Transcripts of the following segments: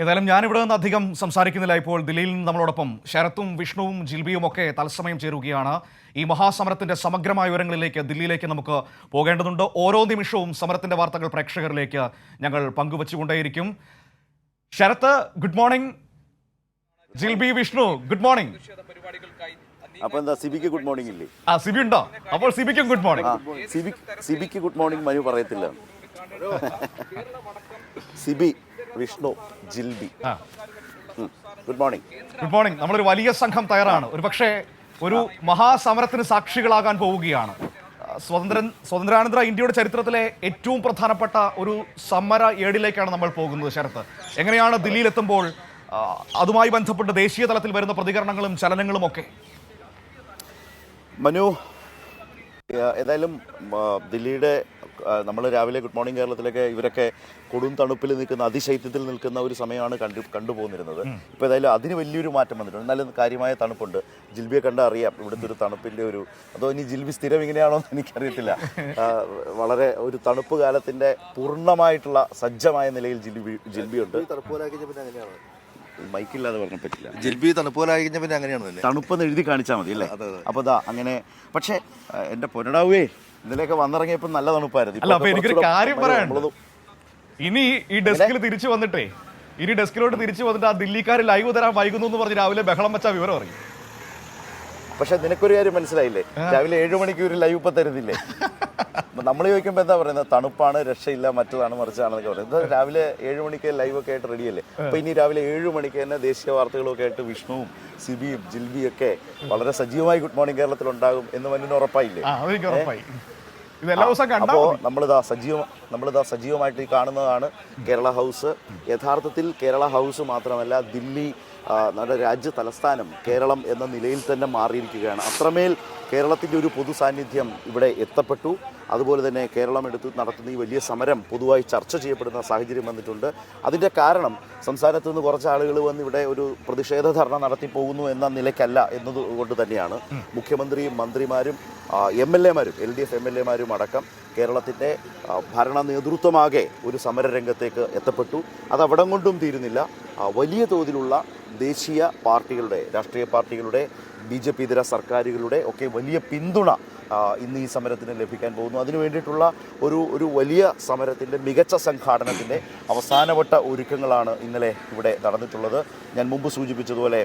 ഏതായാലും ഞാനിവിടെ നിന്ന് അധികം സംസാരിക്കുന്നില്ല. ഇപ്പോൾ ദില്ലിയിൽ നിന്ന് നമ്മളോടൊപ്പം ശരത്തും വിഷ്ണുവും ജിൽബിയും ഒക്കെ തത്സമയം ചേരുകയാണ്. ഈ മഹാസമരത്തിന്റെ സമഗ്രമായ വിവരങ്ങളിലേക്ക് ദില്ലിയിലേക്ക് നമുക്ക് പോകേണ്ടതുണ്ട്. ഓരോ നിമിഷവും സമരത്തിന്റെ വാർത്തകൾ പ്രേക്ഷകരിലേക്ക് ഞങ്ങൾ പങ്കുവച്ചുകൊണ്ടേയിരിക്കും. Sarath, good morning. Jilbi, Vishnu, good morning. അപ്പൊ എന്താ സിബിക്ക് ഗുഡ് മോർണിംഗ് ഇല്ലേ? സിബി ഉണ്ടോ? അപ്പോൾ സിബിക്കും ഗുഡ് മോർണിംഗ്. സിബിക്ക് ഗുഡ് മോർണിംഗ് മനു പറയത്തില്ല. Sibi, Vishnu, Jilbi, good morning. Good morning. നമ്മളൊരു വലിയ സംഘം തയ്യാറാണ്. ഒരു പക്ഷേ ഒരു മഹാസമരത്തിന് സാക്ഷികളാകാൻ പോവുകയാണ്. സ്വതന്ത്രാനന്തര ഇന്ത്യയുടെ ചരിത്രത്തിലെ ഏറ്റവും പ്രധാനപ്പെട്ട ഒരു സമര ഏടിലേക്കാണ് നമ്മൾ പോകുന്നത്. ശരത്ത്, എങ്ങനെയാണ് ദില്ലിയിലെത്തുമ്പോൾ അതുമായി ബന്ധപ്പെട്ട് ദേശീയ തലത്തിൽ വരുന്ന പ്രതികരണങ്ങളും ചലനങ്ങളും ഒക്കെ? മനു, ഏതായാലും ദില്ലിയുടെ നമ്മൾ രാവിലെ ഗുഡ് മോർണിംഗ് കേരളത്തിലൊക്കെ ഇവരൊക്കെ കൊടും തണുപ്പിൽ നിൽക്കുന്ന, അതിശൈത്യത്തിൽ നിൽക്കുന്ന ഒരു സമയമാണ് കണ്ടുപോകുന്നിരുന്നത്. ഇപ്പോൾ ഏതായാലും അതിന് വലിയൊരു മാറ്റം വന്നിട്ടുണ്ട്. എന്നാലും കാര്യമായ തണുപ്പുണ്ട്. ജിൽബിയെ കണ്ടാൽ അറിയാം ഇവിടുത്തെ ഒരു തണുപ്പിൻ്റെ ഒരു, അതോ ഇനി ജിൽബി സ്ഥിരം ഇങ്ങനെയാണോ എന്ന് എനിക്കറിയത്തില്ല. വളരെ ഒരു തണുപ്പ് കാലത്തിൻ്റെ പൂർണ്ണമായിട്ടുള്ള സജ്ജമായ നിലയിൽ ജിൽബിയുണ്ട്. മൈക്കില്ലാതെ പറഞ്ഞ പറ്റില്ല. ജിൽബി തണുപ്പോലെ കഴിഞ്ഞ പിന്നെ അങ്ങനെയാണ്, തണുപ്പെന്ന് എഴുതി കാണിച്ചാൽ മതി അല്ലേ? അപ്പോൾ ഇതാ അങ്ങനെ. പക്ഷേ എൻ്റെ പൊന്നടാവേ, ഇതിലേക്ക് വന്നിറങ്ങിയപ്പോൾ നല്ല തണുപ്പായിരുന്നു. അല്ല, അപ്പൊ എനിക്കൊരു കാര്യം പറയാനുണ്ട്. ഇനി ഈ ഡെസ്കിൽ തിരിച്ചു വന്നിട്ടേ, ഇനി ഡെസ്കിലോട്ട് തിരിച്ചു വന്നിട്ട് ആ ദില്ലിക്കാർ ലൈവ് തരാൻ വൈകുന്നു എന്ന് പറഞ്ഞ് രാവിലെ ബഹളം വെച്ച വിവരം അറിയും. പക്ഷെ നിനക്കൊരു കാര്യം മനസ്സിലായില്ലേ? രാവിലെ 7 മണിക്ക് ഒരു ലൈവ് ഇപ്പം തരുന്നില്ലേ? നമ്മൾ ചോദിക്കുമ്പോൾ എന്താ പറയുന്നത്? തണുപ്പാണ്, രക്ഷയില്ല, മറ്റതാണ് മറിച്ചാണെന്നൊക്കെ പറയുന്നത്. രാവിലെ 7 മണിക്ക് ലൈവ് ഒക്കെ ആയിട്ട് റെഡിയല്ലേ? അപ്പൊ ഇനി രാവിലെ 7 മണിക്ക് തന്നെ ദേശീയ വാർത്തകളൊക്കെ ആയിട്ട് വിഷ്ണുവും സിബിയും ജിൽബിയും ഒക്കെ വളരെ സജീവമായി ഗുഡ് മോർണിംഗ് കേരളത്തിൽ ഉണ്ടാകും എന്ന് മനുവിന് ഉറപ്പായില്ലേ? അപ്പോ നമ്മളിതാ സജീവമായിട്ട് ഈ കാണുന്നതാണ് കേരള ഹൗസ്. യഥാർത്ഥത്തിൽ കേരള ഹൗസ് മാത്രമല്ല, ദില്ലി നമ്മുടെ രാജ്യ തലസ്ഥാനം കേരളം എന്ന നിലയിൽ തന്നെ മാറിയിരിക്കുകയാണ്. അത്രമേൽ കേരളത്തിൻ്റെ ഒരു പൊതു സാന്നിധ്യം ഇവിടെ എത്തപ്പെട്ടു. അതുപോലെ തന്നെ കേരളം എടുത്ത് നടത്തുന്ന ഈ വലിയ സമരം പൊതുവായി ചർച്ച ചെയ്യപ്പെടുന്ന സാഹചര്യം വന്നിട്ടുണ്ട്. അതിൻ്റെ കാരണം സംസ്ഥാനത്ത് നിന്ന് കുറച്ച് ആളുകൾ വന്ന് ഇവിടെ ഒരു പ്രതിഷേധ ധർണ നടത്തി പോകുന്നു എന്ന നിലയ്ക്കല്ല എന്നതുകൊണ്ട് തന്നെയാണ് മുഖ്യമന്ത്രിയും മന്ത്രിമാരും MLA-മാരും LDF MLA-മാരും അടക്കം കേരളത്തിൻ്റെ ഭരണ നേതൃത്വമാകെ ഒരു സമരരംഗത്തേക്ക് എത്തപ്പെട്ടു. അതവിടം കൊണ്ടും തീരുന്നില്ല. വലിയ തോതിലുള്ള ദേശീയ പാർട്ടികളുടെ, രാഷ്ട്രീയ പാർട്ടികളുടെ, BJP ഇതര സർക്കാരുകളുടെ ഒക്കെ വലിയ പിന്തുണ ഇന്ന് ഈ സമരത്തിന് ലഭിക്കാൻ പോകുന്നു. അതിനു വേണ്ടിയിട്ടുള്ള ഒരു വലിയ സമരത്തിൻ്റെ മികച്ച സംഘാടനത്തിൻ്റെ അവസാനവട്ട ഒരുക്കങ്ങളാണ് ഇന്നലെ ഇവിടെ നടന്നിട്ടുള്ളത്. ഞാൻ മുമ്പ് സൂചിപ്പിച്ചതുപോലെ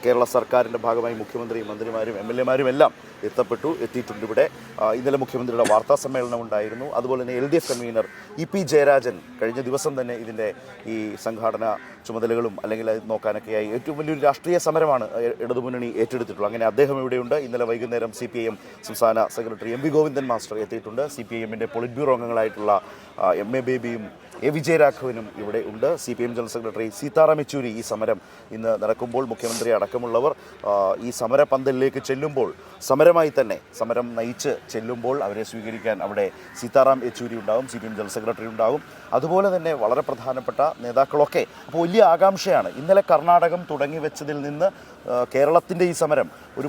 കേരള സർക്കാരിൻ്റെ ഭാഗമായി മുഖ്യമന്ത്രിയും മന്ത്രിമാരും MLA-മാരും എല്ലാം എത്തിയിട്ടുണ്ട് ഇവിടെ. ഇന്നലെ മുഖ്യമന്ത്രിയുടെ വാർത്താ സമ്മേളനം ഉണ്ടായിരുന്നു. അതുപോലെ തന്നെ LDF കൺവീനർ EP ജയരാജൻ കഴിഞ്ഞ ദിവസം തന്നെ ഇതിൻ്റെ ഈ സംഘാടന ചുമതലകളും അല്ലെങ്കിൽ അത് നോക്കാനൊക്കെയായി ഏറ്റവും വലിയൊരു രാഷ്ട്രീയ സമരമാണ് ഇടതുമുന്നണി ഏറ്റെടുത്തിട്ടുള്ളത്. അങ്ങനെ അദ്ദേഹം ഇവിടെയുണ്ട്. ഇന്നലെ വൈകുന്നേരം CPIM സംസ്ഥാന സെക്രട്ടറി MV ഗോവിന്ദൻ മാസ്റ്റർ എത്തിയിട്ടുണ്ട്. CPIM-ന്റെ പൊളിറ്റ് ബ്യൂറോ അംഗങ്ങളായിട്ടുള്ള MA ബേബിയും A വിജയരാഘവനും ഇവിടെ ഉണ്ട്. CPIM general secretary Sitaram Yechury ഈ സമരം ഇന്ന് നടക്കുമ്പോൾ മുഖ്യമന്ത്രി അടക്കമുള്ളവർ ഈ സമരപന്തലിലേക്ക് ചെല്ലുമ്പോൾ, സമരമായി തന്നെ സമരം നയിച്ച് ചെല്ലുമ്പോൾ അവരെ സ്വീകരിക്കാൻ അവിടെ സീതാറാം യെച്ചൂരി ഉണ്ടാകും, CPIM ജനറൽ സെക്രട്ടറി ഉണ്ടാകും, അതുപോലെ തന്നെ വളരെ പ്രധാനപ്പെട്ട നേതാക്കളൊക്കെ. അപ്പോൾ വലിയ ആകാംക്ഷയാണ്. ഇന്നലെ കർണാടകം തുടങ്ങി വെച്ചതിൽ നിന്ന് കേരളത്തിൻ്റെ ഈ സമരം ഒരു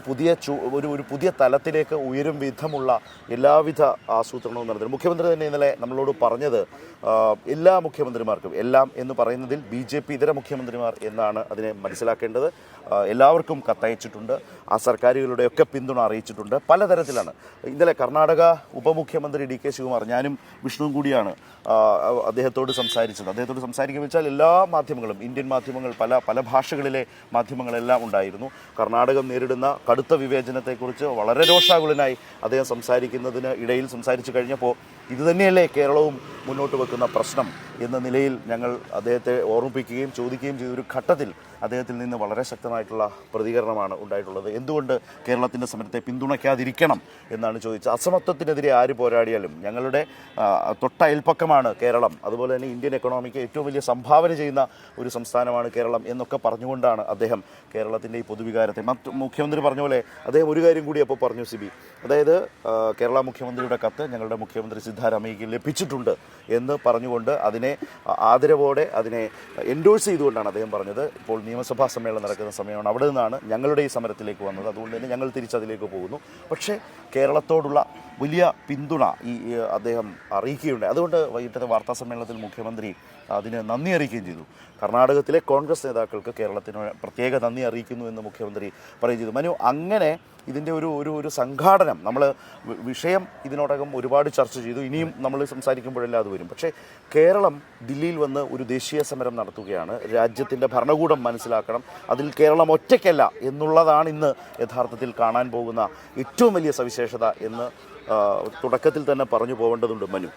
പുതിയ തലത്തിലേക്ക് ഉയരും വിധമുള്ള എല്ലാവിധ ആസൂത്രണവും നടത്തി. മുഖ്യമന്ത്രി തന്നെ ഇന്നലെ നമ്മളോട് പറഞ്ഞത് എല്ലാ മുഖ്യമന്ത്രിമാർക്കും, എല്ലാം എന്ന് പറയുന്നതിൽ BJP ഇതര മുഖ്യമന്ത്രിമാർ എന്നാണ് അതിനെ മനസ്സിലാക്കേണ്ടത്, എല്ലാവർക്കും കത്തയച്ചിട്ടുണ്ട്. ആ സർക്കാരുകളുടെയൊക്കെ പിന്തുണ അറിയിച്ചിട്ടുണ്ട്. പലതരത്തിലാണ്. ഇന്നലെ കർണാടക ഉപമുഖ്യമന്ത്രി DK ശിവകുമാർ, ഞാനും വിഷ്ണുവും കൂടിയാണ് അദ്ദേഹത്തോട് സംസാരിച്ചത്. അദ്ദേഹത്തോട് സംസാരിക്കുക വെച്ചാൽ എല്ലാ മാധ്യമങ്ങളും, ഇന്ത്യൻ മാധ്യമങ്ങൾ, പല ഭാഷകളിലെ മാധ്യമങ്ങളെല്ലാം ഉണ്ടായിരുന്നു. കർണാടകം നേരിടുന്ന കടുത്ത വിവേചനത്തെക്കുറിച്ച് വളരെ രോഷാകുലനായി അദ്ദേഹം സംസാരിക്കുന്നതിന് ഇടയിൽ സംസാരിച്ചു കഴിഞ്ഞപ്പോൾ ഇതുതന്നെയല്ലേ കേരളവും മുന്നോട്ട് വെക്കുന്ന പ്രശ്നം എന്ന നിലയിൽ ഞങ്ങൾ അദ്ദേഹത്തെ ഓർമ്മിപ്പിക്കുകയും ചോദിക്കുകയും ചെയ്തൊരു ഘട്ടത്തിൽ അദ്ദേഹത്തിൽ നിന്ന് വളരെ ശക്തമായിട്ടുള്ള പ്രതികരണമാണ് ഉണ്ടായിട്ടുള്ളത്. എന്തുകൊണ്ട് കേരളത്തിൻ്റെ സമരത്തെ പിന്തുണയ്ക്കാതിരിക്കണം എന്നാണ് ചോദിച്ചത്. അസമത്വത്തിനെതിരെ ആര് പോരാടിയാലും ഞങ്ങളുടെ തൊട്ടയൽപ്പക്കമാണ് കേരളം, അതുപോലെ തന്നെ ഇന്ത്യൻ എക്കണോമിക്ക് ഏറ്റവും വലിയ സംഭാവന ചെയ്യുന്ന ഒരു സംസ്ഥാനമാണ് കേരളം എന്നൊക്കെ പറഞ്ഞുകൊണ്ടാണ് അദ്ദേഹം കേരളത്തിൻ്റെ ഈ പൊതുവികാരത്തെ, മുഖ്യമന്ത്രി പറഞ്ഞ പോലെ അദ്ദേഹം ഒരു കാര്യം കൂടി അപ്പോൾ പറഞ്ഞു സിബി, അതായത് കേരള മുഖ്യമന്ത്രിയുടെ കത്ത് ഞങ്ങളുടെ മുഖ്യമന്ത്രി സിദ്ധാരാമയ്യക്ക് ലഭിച്ചിട്ടുണ്ട് എന്ന് പറഞ്ഞുകൊണ്ട് അതിനെ ആദരവോടെ അതിനെ എൻഡോഴ്സ് ചെയ്തുകൊണ്ടാണ് അദ്ദേഹം പറഞ്ഞത്. ഇപ്പോൾ നിയമസഭാ സമ്മേളനം നടക്കുന്ന സമയമാണ്, അവിടെ നിന്നാണ് ഞങ്ങളുടെ ഈ സമരത്തിലേക്ക് വന്നത്, അതുകൊണ്ട് തന്നെ ഞങ്ങൾ തിരിച്ചതിലേക്ക് പോകുന്നു. പക്ഷേ കേരളത്തോടുള്ള വലിയ പിന്തുണ അദ്ദേഹം അറിയിക്കുകയുണ്ടായി. അതുകൊണ്ട് വൈകിട്ടത്തെ വാർത്താ സമ്മേളനത്തിൽ മുഖ്യമന്ത്രി അതിന് നന്ദി അറിയിക്കുകയും ചെയ്തു. കർണാടകത്തിലെ കോൺഗ്രസ് നേതാക്കൾക്ക് കേരളത്തിന് പ്രത്യേക നന്ദി അറിയിക്കുന്നു എന്ന് മുഖ്യമന്ത്രി പറയുകയും ചെയ്തു. മനു, അങ്ങനെ ഇതിൻ്റെ ഒരു സംഘാടനം, നമ്മൾ വിഷയം ഇതിനോടകം ഒരുപാട് ചർച്ച ചെയ്തു, ഇനിയും നമ്മൾ സംസാരിക്കുമ്പോഴെല്ലാം അത് വരും. പക്ഷേ കേരളം ദില്ലിയിൽ വന്ന് ഒരു ദേശീയ സമരം നടത്തുകയാണ്. രാജ്യത്തിൻ്റെ ഭരണകൂടം മനസ്സിലാക്കണം, അതിൽ കേരളം ഒറ്റയ്ക്കല്ല എന്നുള്ളതാണ് ഇന്ന് യഥാർത്ഥത്തിൽ കാണാൻ പോകുന്ന ഏറ്റവും വലിയ സവിശേഷത എന്ന് തുടക്കത്തിൽ തന്നെ പറഞ്ഞു പോകേണ്ടതുണ്ട് മനു.